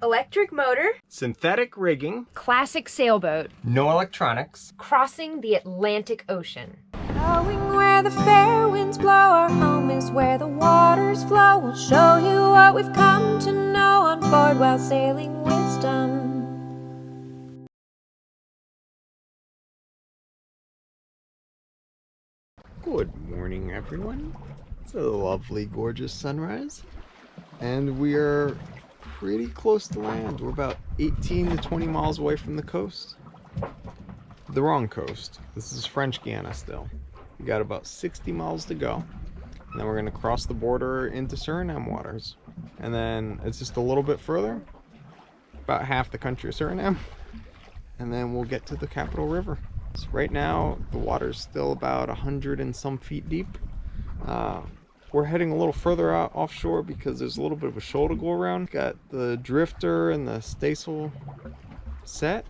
electric motor, synthetic rigging, classic sailboat, no electronics, crossing the Atlantic Ocean. Going where the fair winds blow, our home is where the waters flow. We'll show you what we've come to know on board while sailing wisdom. Good morning, everyone. It's a lovely, gorgeous sunrise, and we are pretty close to land. We're about 18 to 20 miles away from the coast. The wrong coast. This is French Guiana still. We got about 60 miles to go, and then we're going to cross the border into Suriname waters. And then it's just a little bit further, about half the country of Suriname, and then we'll get to the capital river. So right now, the water's still about 100 and some feet deep. We're heading a little further out offshore because there's a little bit of a shoal to go around. Got the drifter and the staysail set,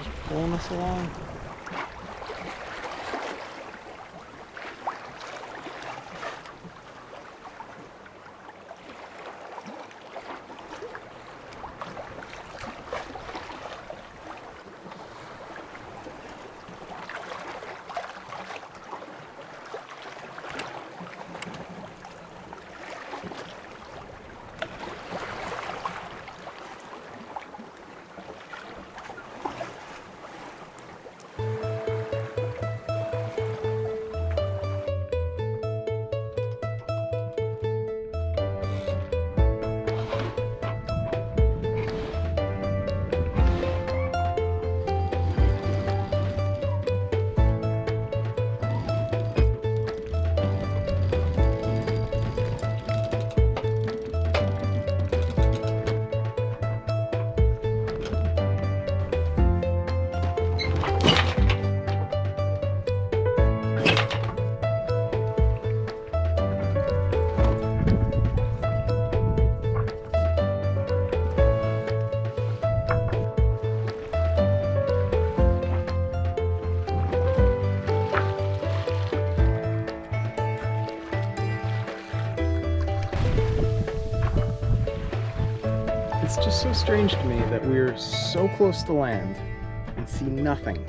just pulling us along. It's just so strange to me that we're so close to land and see nothing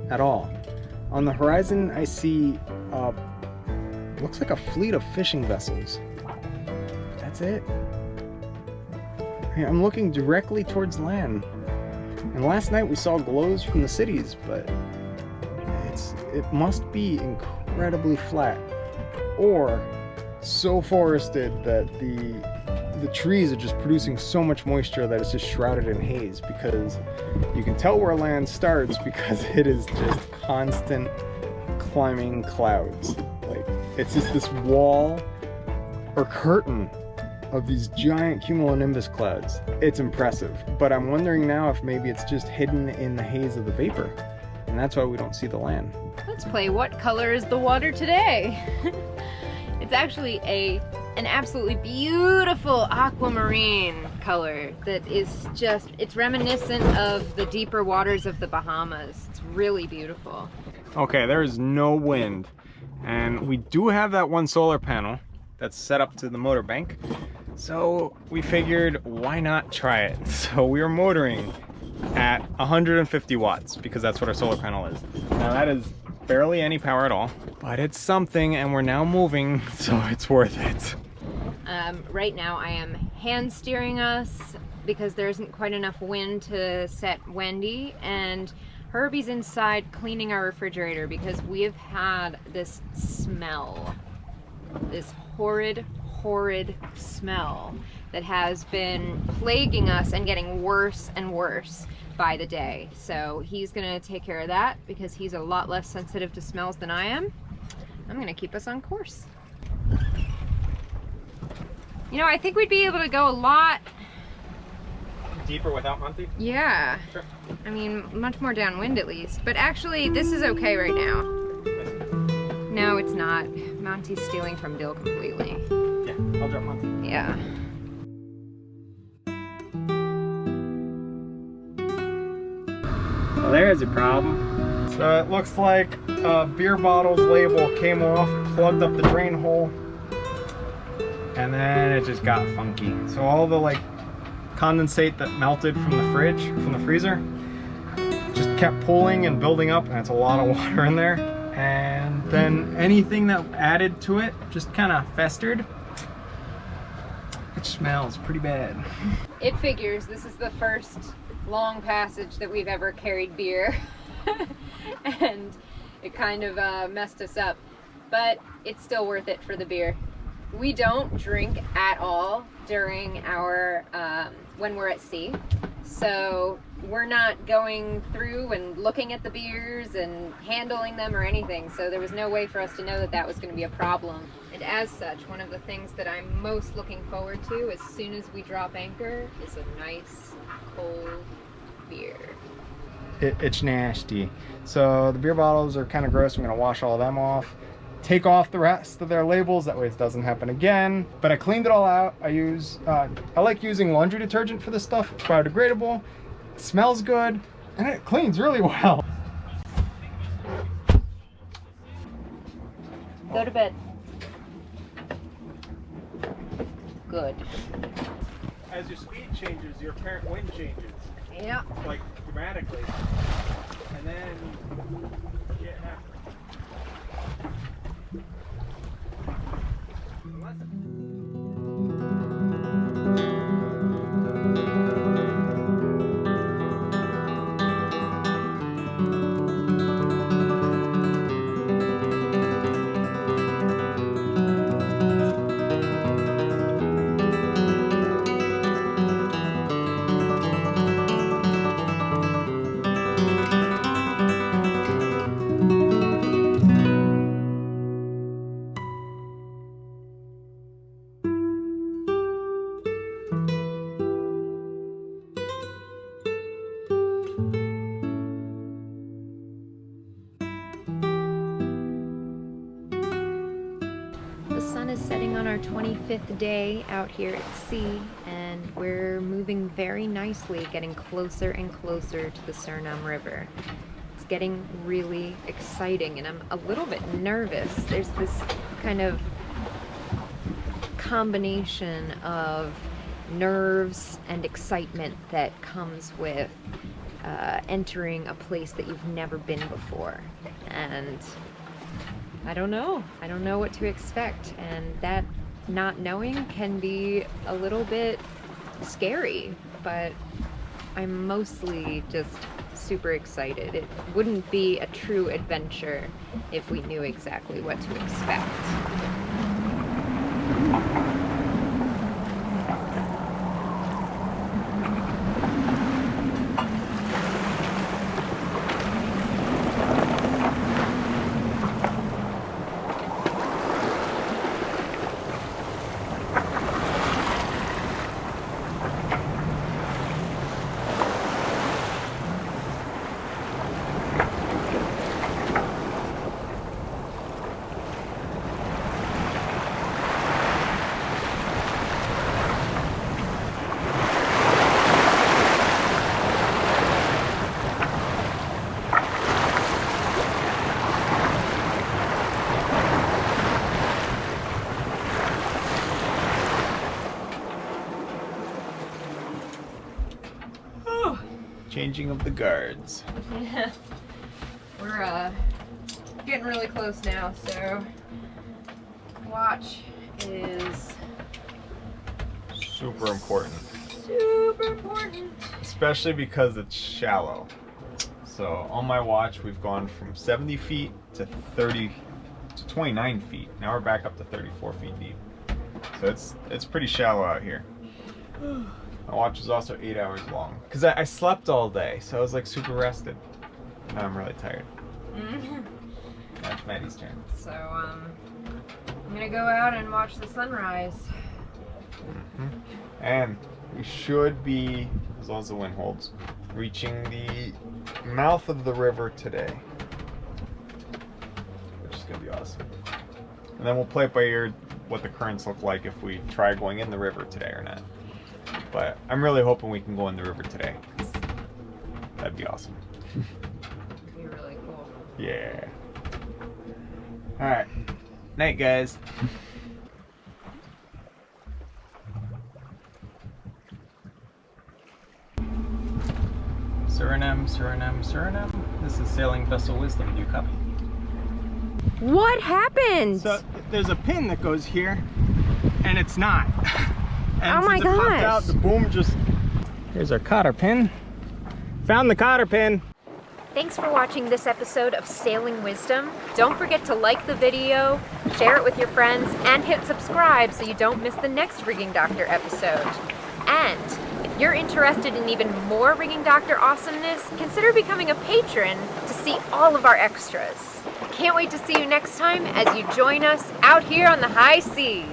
at all. On the horizon, I see looks like a fleet of fishing vessels. That's it. I'm looking directly towards land. And last night we saw glows from the cities, but it must be incredibly flat or so forested that the trees are just producing so much moisture that it's just shrouded in haze, because you can tell where land starts because it is just constant climbing clouds. Like, it's just this wall or curtain of these giant cumulonimbus clouds. It's impressive, but I'm wondering now if maybe it's just hidden in the haze of the vapor, and that's why we don't see the land. Let's play What Color is the Water Today? It's actually an absolutely beautiful aquamarine color that is just, it's reminiscent of the deeper waters of the Bahamas. It's really beautiful. Okay, there is no wind, and we do have that one solar panel that's set up to the motor bank, so we figured why not try it. So we are motoring at 150 watts because that's what our solar panel is. Now that is barely any power at all, but it's something, and we're now moving, so it's worth it. Right now I am hand steering us because there isn't quite enough wind to set Wendy, and Herby's inside cleaning our refrigerator because we have had this smell, this horrid smell that has been plaguing us and getting worse and worse by the day. So he's gonna take care of that because he's a lot less sensitive to smells than I am. I'm gonna keep us on course. You know, I think we'd be able to go a lot Deeper without Monty? Yeah. Sure. I mean, much more downwind at least. But actually, this is okay right now. No, it's not. Monty's stealing from Dill completely. Yeah, I'll drop Monty. Yeah. Well, there's a problem. So it looks like a beer bottle's label came off, plugged up the drain hole, and then it just got funky. So all the condensate that melted from the fridge, from the freezer. Just kept pooling and building up, and it's a lot of water in there. And then anything that added to it just kind of festered, which smells pretty bad. It figures. This is the first long passage that we've ever carried beer. And it kind of messed us up, but it's still worth it for the beer. We don't drink at all during our when we're at sea, so we're not going through and looking at the beers and handling them or anything, so there was no way for us to know that that was going to be a problem. And as such, one of the things that I'm most looking forward to as soon as we drop anchor is a nice cold beer. It's nasty. So the beer bottles are kind of gross. I'm gonna wash all of them off, take off the rest of their labels, that way it doesn't happen again. But I cleaned it all out. I like using laundry detergent for this stuff. It's biodegradable, it smells good, and it cleans really well. Go to bed. Good. As your speed changes, your apparent wind changes. Yeah. Like dramatically. And then shit happens. The sun is setting on our 25th day out here at sea, and we're moving very nicely, getting closer and closer to the Suriname River. It's getting really exciting, and I'm a little bit nervous. There's this kind of combination of nerves and excitement that comes with entering a place that you've never been before. And I don't know what to expect, and that not knowing can be a little bit scary, but I'm mostly just super excited. It wouldn't be a true adventure if we knew exactly what to expect. Changing of the guards. Yeah. We're getting really close now, so watch is Super important. super important. Especially because it's shallow. So on my watch, we've gone from 70 feet to 29 feet. Now we're back up to 34 feet deep. So it's pretty shallow out here. My watch is also 8 hours long. Because I slept all day, so I was like super rested. Now I'm really tired. That's Maddie's turn. So I'm gonna go out and watch the sunrise. And we should be, as long as the wind holds, reaching the mouth of the river today. Which is gonna be awesome. And then we'll play it by ear what the currents look like if we try going in the river today or not. But I'm really hoping we can go in the river today. That'd be awesome. It'd be really cool. Yeah. Alright. Night, guys. Suriname, Suriname, Suriname. This is Sailing Vessel Wisdom. Do you copy? What happened? So there's a pin that goes here, and it's not. And Oh my since it popped gosh. out, the boom just... Here's our cotter pin. Found the cotter pin. Thanks for watching this episode of Sailing Wisdom. Don't forget to like the video, share it with your friends, and hit subscribe so you don't miss the next Rigging Doctor episode. And if you're interested in even more Rigging Doctor awesomeness, consider becoming a patron to see all of our extras. Can't wait to see you next time as you join us out here on the high seas.